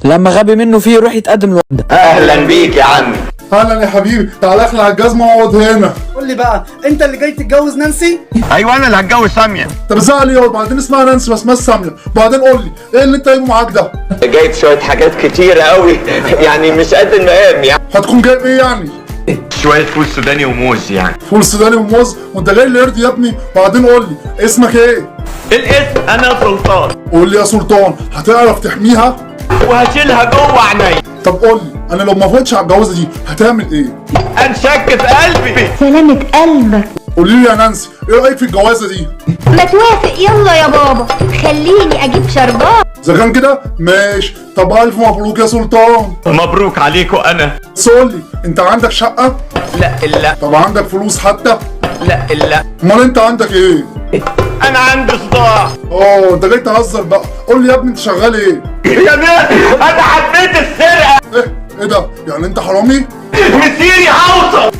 لما غبي منه فيه يروح يتقدم لوحده. اهلا بيك يا عمي. اهلا يا حبيبي، تعال اخلع الجزمه واقعد هنا. قول لي بقى، انت اللي جاي تتجوز نانسي؟ ايوه انا اللي هتجوز ساميه. طب زعل ايه؟ وبعدين اسمها نانسي ما اسمهاش ساميه. بعدين قول لي ايه اللي انت جايبه معاك ده؟ جايب شويه حاجات كتيره قوي يعني مش قد المقام يعني. هتكون جايب ايه يعني؟ شويه فول سوداني وموز يعني. فول سوداني وموز؟ وانت جاي القرد يا ابني؟ بعدين قول لي اسمك ايه؟ الاسم انا سلطان. قول لي يا سلطان، هتعرف تحميها؟ وهشيلها جوه عيني. طب قول لي انا لو ما وافقتش على الجوازه دي هتعمل ايه؟ انشك في قلبي. سلامة قلبك. قولي لي يا نانسي، ايه رايك في الجوازه دي؟ ما توافق يلا يا بابا، خليني اجيب شربات. اذا كان كده ماشي. طب الف مبروك يا سلطان. مبروك عليكوا انا. بس قول لي، انت عندك شقه؟ لا. طب عندك فلوس حتى؟ لا. امال انت عندك ايه؟ انا عندي صداع. انت جاي تهزر بقى. قول لي يا ابني انت شغال ايه؟ يا ناس انا حبيت السرقه. ايه ده؟ يعني انت حرامي؟ مسيري هوصل.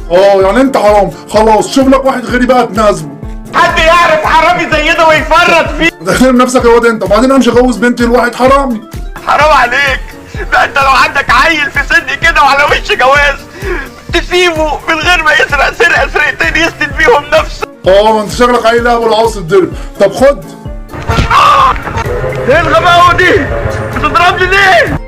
يعني انت حرام. خلاص شوف لك واحد غيري بقى تناسبه. حد يعرف حرامي زي ده ويفرط فيه؟ داخل نفسك يا واد انت. وبعدين انا مش هجوز بنتي لواحد حرامي. حرام عليك. ده انت لو عندك عيل في سن كده وعلى وش جواز تسيبه من غير ما يسرق سرقتين يسند بيهم نفسه. انت شغلك عيل اهبل وعاوز تتضرب. طب خد. ايه الغباوه دي؟ بتضربني ليه؟